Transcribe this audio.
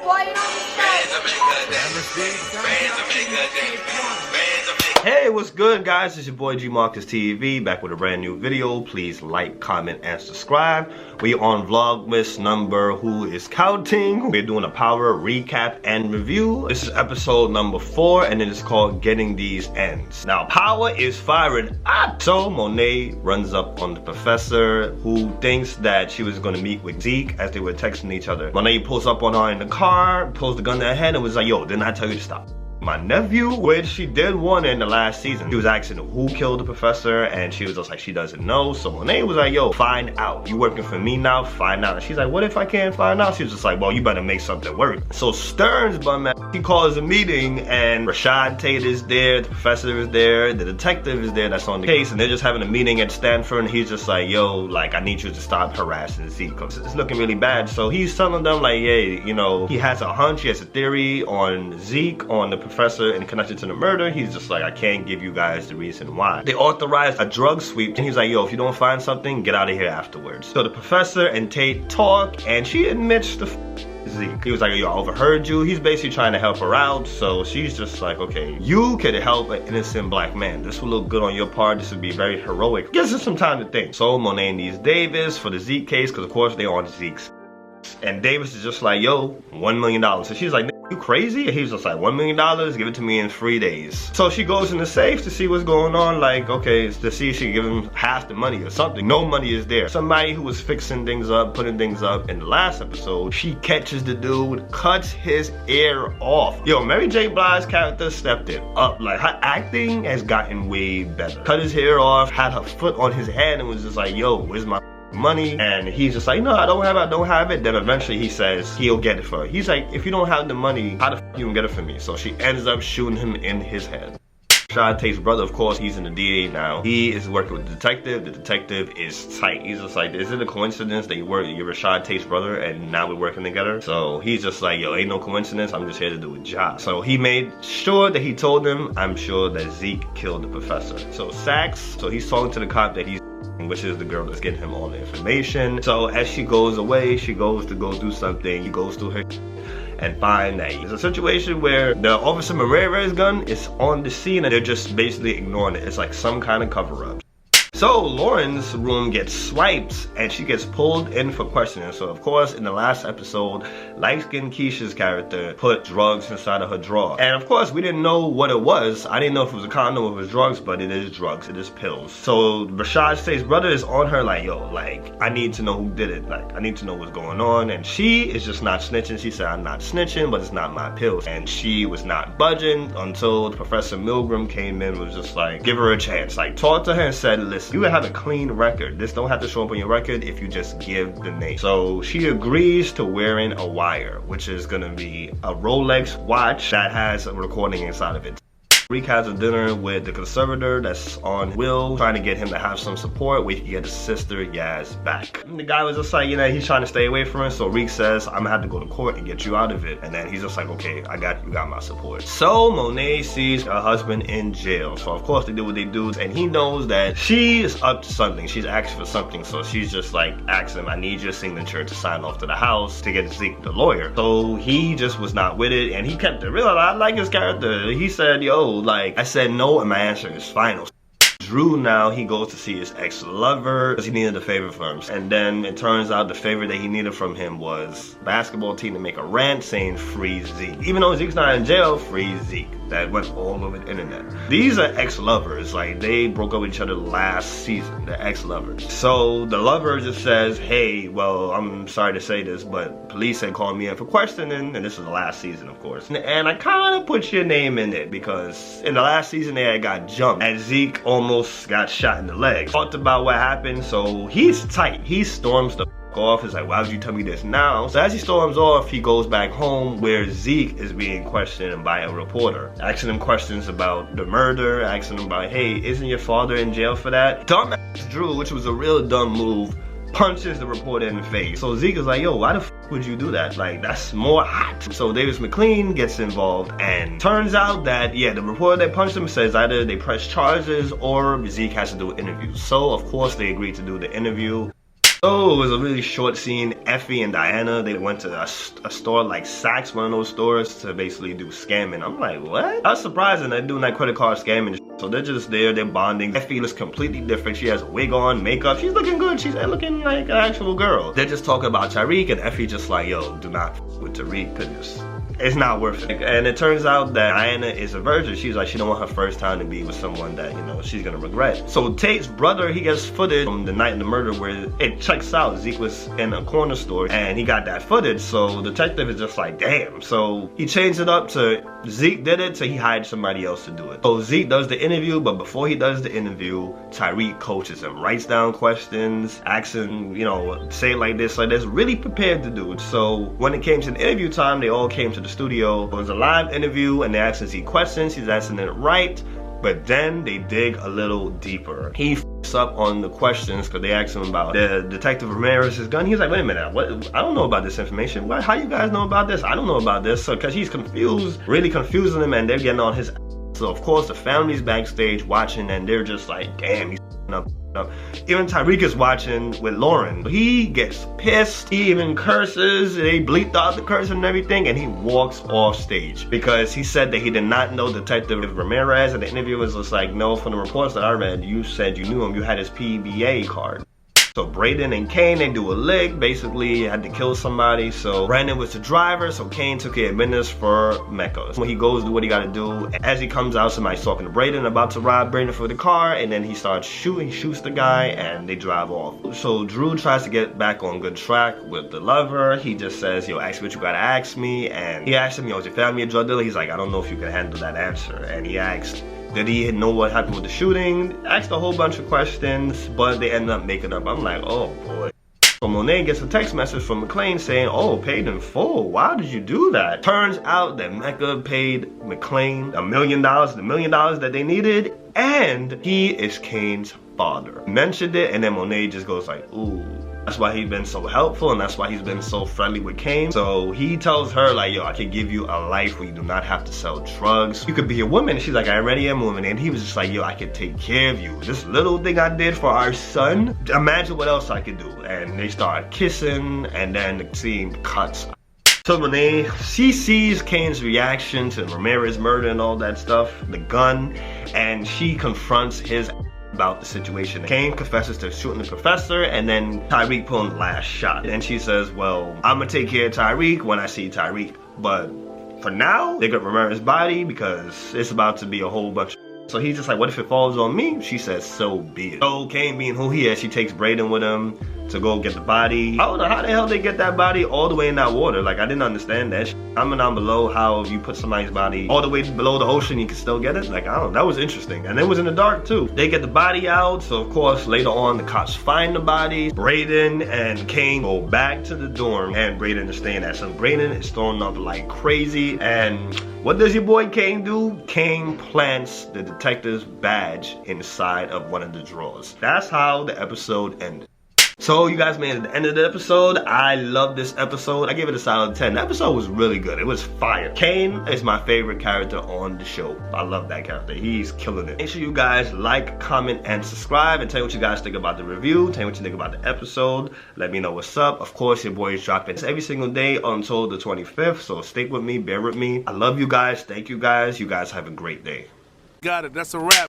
why you don't Hey, what's good, guys? It's your boy G Marcus TV, back with a brand new video. Please like, comment, and subscribe. We on Vlogmas number who is counting. We're doing a power recap and review. This is episode number 4, and it is called Getting These Ends. Now, power is firing up. So Monet runs up on the professor, who thinks that she was going to meet with Zeke as they were texting each other. Monet pulls up on her in the car, pulls the gun to her head, and was like, yo, didn't I tell you to stop? My nephew, which she did one in the last season. She was asking who killed the professor, and she was just like, she doesn't know. So Monet was like, yo, find out. You working for me now, find out. And she's like, what if I can't find out? She was just like, well, you better make something work. So Stern's bum ass, he calls a meeting, and Rashad Tate is there, the professor is there, the detective is there that's on the case, and they're just having a meeting at Stanford, and he's just like, yo, like, I need you to stop harassing Zeke, because it's looking really bad. So he's telling them like, hey, you know, he has a hunch, he has a theory on Zeke, on the professor, and connected to the murder. He's just like, I can't give you guys the reason why. They authorized a drug sweep, and he's like, yo, if you don't find something, get out of here afterwards. So the professor and Tate talk, and she admits the Zeke. He was like, yo, I overheard you. He's basically trying to help her out. So she's just like, okay, you could help an innocent black man. This will look good on your part. This would be very heroic. Gives us some time to think. So Monet needs Davis for the Zeke case, because of course they on Zeke's. And Davis is just like, yo, $1 million. So she's like, you crazy? And he's just like, $1 million, give it to me in 3 days. So she goes in the safe to see what's going on, like, okay, to see if she can give him half the money or something. No money is there. Somebody who was fixing things up, putting things up in the last episode, she catches the dude, cuts his ear off. Yo, Mary J. Blige's character stepped it up. Like, her acting has gotten way better. Cut his hair off, had her foot on his head, and was just like, yo, where's my money? And he's just like, no, I don't have it. Then eventually he says he'll get it for her. He's like, if you don't have the money, how the f you gonna get it for me? So she ends up shooting him in his head. Rashad Tate's brother, of course, he's in the DA now. He is working with the detective. The detective is tight. He's just like, is it a coincidence that you're Rashad Tate's brother and now we're working together? So he's just like, yo, ain't no coincidence. I'm just here to do a job. So he made sure that he told him, I'm sure that Zeke killed the professor. So Sax, so he's talking to the cop that he's, which is the girl that's getting him all the information. So as she goes away, she goes to go do something. He goes through her and find that there's a situation where the Officer Moreira's gun is on the scene and they're just basically ignoring it. It's like some kind of cover-up. So Lauren's room gets swiped and she gets pulled in for questioning. So of course in the last episode, light-skinned Keisha's character put drugs inside of her drawer. And of course we didn't know what it was. I didn't know if it was a condom or if it was drugs, but it is drugs, it is pills. So Rashad Tate's brother is on her like, yo, like, I need to know who did it. Like, I need to know what's going on. And she is just not snitching. She said, I'm not snitching, but it's not my pills. And she was not budging until Professor Milgram came in and was just like, give her a chance. Like, talked to her and said, listen, you have a clean record. This don't have to show up on your record if you just give the name. So she agrees to wearing a wire, which is gonna be a Rolex watch that has a recording inside of it. Reek has a dinner with the conservator that's on Will, trying to get him to have some support where he can get his sister Yaz back. And the guy was just like, you know, he's trying to stay away from her, so Reek says, I'm gonna have to go to court and get you out of it. And then he's just like, okay, you got my support. So Monet sees her husband in jail. So of course they do what they do, and he knows that she is up to something. She's asking for something, so she's just like, asking him, I need your signature to sign off to the house to get Zeke the lawyer. So he just was not with it, and he kept it real. I like his character. He said, yo, like, I said no and my answer is final. Drew now, he goes to see his ex-lover because he needed a favor from him. And then it turns out the favor that he needed from him was basketball team to make a rant saying free Zeke. Even though Zeke's not in jail, free Zeke. That went all over the internet. These are ex-lovers. Like, they broke up with each other last season. They're ex-lovers. So the lover just says, hey, well, I'm sorry to say this, but police had called me in for questioning, and this is the last season, of course. And I kind of put your name in it because in the last season they had got jumped and Zeke almost got shot in the leg. Talked about what happened, so he's tight. He storms the off. He's like, why would you tell me this now? So as he storms off, he goes back home where Zeke is being questioned by a reporter, asking him questions about the murder, asking him about, hey, isn't your father in jail for that? Dumbass Drew, which was a real dumb move, punches the reporter in the face. So Zeke is like, yo, why the f would you do that? Like, that's more hot. So Davis McLean gets involved, and turns out that, yeah, the reporter that punched him says either they press charges or Zeke has to do interviews. So of course they agreed to do the interview. So it was a really short scene Effie and Diana, they went to a store like Saks, one of those stores, to basically do scamming. I'm like, what? That's surprising. They're doing that credit card scamming. So they're just there, they're bonding. Effie looks completely different. She has a wig on, makeup. She's looking good. She's looking like an actual girl. They're just talking about Tyreek, and Effie just like, yo, do not with Tyreek, because it's not worth it. And it turns out that Diana is a virgin. She's like, she don't want her first time to be with someone that, you know, she's gonna regret. So Tate's brother, he gets footage from the night of the murder where it checks out. Zeke was in a corner store and he got that footage. So the detective is just like, damn. So he changed it up to Zeke did it, so he hired somebody else to do it. So Zeke does the interview, but before he does the interview, Tyreek coaches him, writes down questions, asks him, you know, say it like this, really prepared to do it. So when it came to the interview time, they all came to the studio. It was a live interview and they asked Zeke questions. He's answering it right, but then they dig a little deeper. He f***s up on the questions because they asked him about the Detective Ramirez's gun. He's like, wait a minute, what? I don't know about this information. What? How you guys know about this? I don't know about this. So because he's confused, really confusing him, and they're getting on his ass. So of course the family's backstage watching and they're just like, damn, he's up. Even Tyreek is watching with Lauren. He gets pissed. He even curses. They bleeped out the curse and everything, and he walks off stage because he said that he did not know Detective Ramirez. And the interview was just like, no, from the reports that I read, you said you knew him. You had his PBA card. So Braden and Kane, they do a lick, basically had to kill somebody. So Brandon was the driver, so Kane took care of business for Mecca. When he goes do what he gotta do, as he comes out, somebody's talking to Braden, about to rob Braden for the car, and then he starts shooting, shoots the guy, and they drive off. So Drew tries to get back on good track with the lover. He just says, yo, ask me what you gotta ask me, and he asked him, yo, is your family a drug dealer? He's like, I don't know if you can handle that answer. And he asked, did he know what happened with the shooting? Asked a whole bunch of questions, but they ended up making up. I'm like, oh boy. So Monet gets a text message from McClane saying, oh, paid in full. Why did you do that? Turns out that Mecca paid McClane $1 million, the $1 million that they needed, and he is Kane's father. Mentioned it, and then Monet just goes like, ooh. That's why he's been so helpful, and that's why he's been so friendly with Kane. So he tells her like, yo, I can give you a life where you do not have to sell drugs. You could be a woman. And she's like, I already am a woman. And he was just like, yo, I can take care of you. This little thing I did for our son, imagine what else I could do. And they start kissing, and then the scene cuts. So Monet, she sees Kane's reaction to Ramirez's murder and all that stuff, the gun, and she confronts his about the situation. Kane confesses to shooting the professor, and then Tyreek pulling the last shot. And she says, well, I'm gonna take care of Tyreek when I see Tyreek, but for now, they got Ramirez's body because it's about to be a whole bunch of. So he's just like, what if it falls on me? She says, so be it. So Kane being who he is, she takes Braden with him to go get the body. I don't know how the hell they get that body all the way in that water. Like, I didn't understand that. Comment down below how you put somebody's body all the way below the ocean, you can still get it. Like, I don't know, that was interesting. And it was in the dark too. They get the body out, so of course later on the cops find the body. Braden and Kane go back to the dorm, and Braden is staying at. So Braden is throwing up like crazy, and what does your boy Kane do? Kane plants the detective's badge inside of one of the drawers. That's how the episode ended. So you guys made it to the end of the episode. I love this episode. I gave it a solid 10. The episode was really good. It was fire. Kane is my favorite character on the show. I love that character. He's killing it. Make sure you guys like, comment, and subscribe, and tell me what you guys think about the review. Tell me what you think about the episode. Let me know what's up. Of course, your boy is dropping every single day until the 25th, so stick with me, bear with me. I love you guys. Thank you guys. You guys have a great day. Got it. That's a wrap.